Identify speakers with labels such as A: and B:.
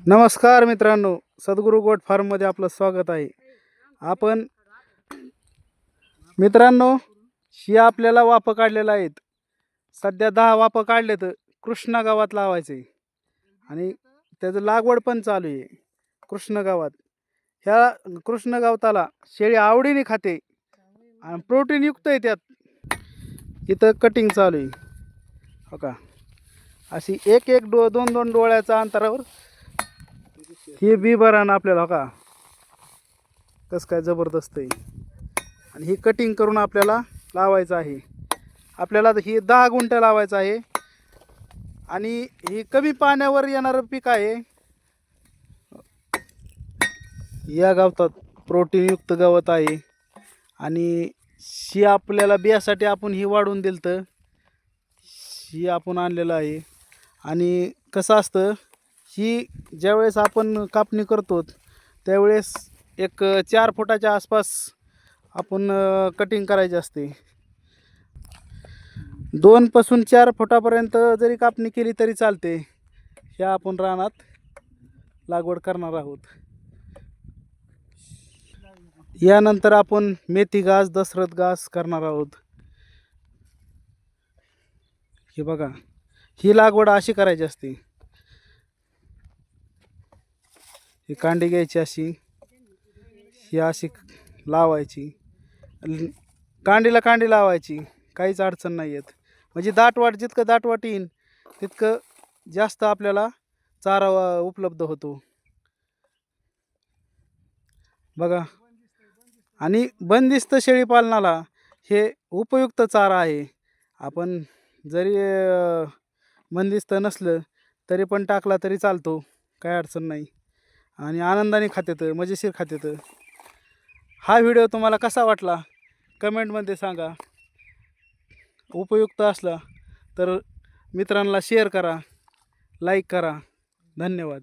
A: नमस्कार मित्रांनो, सद्गुरू गोट फार्ममध्ये आपलं स्वागत आहे. आपण मित्रांनो, ही आपल्याला वापं काढलेला आहेत. सध्या 10 वापं काढले तर कृष्णा गावात लावायचे आणि त्याचं लागवड पण चालू आहे कृष्ण गावात. ह्या कृष्ण गवताला शेळी आवडीने खाते आणि प्रोटीन युक्त आहे त्यात. इथं कटिंग चालू आहे हो का. अशी एक एक दोन दोन डोळ्याच्या अंतरावर ही बी बरान आपल्याला हो का. कसं काय जबरदस्त आहे. आणि ही कटिंग करून आपल्याला लावायचं आहे. आपल्याला ही 10 गुंठ लावायचं आहे आणि ही कमी पाण्यावर येणारं पीक आहे. या गवतात प्रोटीनयुक्त गवत आहे आणि ही आपल्याला बियासाठी आपण ही वाढून दिलं तर ही आपण आणलेलं आहे. आणि कसं असतं, ही ज्यावेळेस आपण कापणी करतो त्यावेळेस एक 4 फुटाच्या आसपास आपण कटिंग करायची असते. 2 पासून 4 फुटापर्यंत जरी कापणी केली तरी चालते. ह्या आपण रानात लागवड करणार आहोत. यानंतर आपण मेथी घास, दशरथ घास करणार आहोत. हे बघा, ही लागवड अशी करायची असते. ही कांडी घ्यायची अशी, ही अशी लावायची, कांडीला कांडी लावायची, काहीच अडचण नाही येत. म्हणजे दाटवाट जितकं दाटवाट येईन तितकं जास्त आपल्याला चारा उपलब्ध होतो बघा. आणि बंदिस्त शेळी पालनाला हे उपयुक्त चारा आहे. आपण जरी बंदिस्त नसलं तरी पण टाकला तरी चालतो, काय अडचण नाही. आणि आनंदाने खात्यात, मजेशीर खात्यात. हा व्हिडिओ तुम्हाला कसा वाटला कमेंटमध्ये सांगा. उपयुक्त असला तर मित्रांना शेअर करा, लाईक करा. धन्यवाद.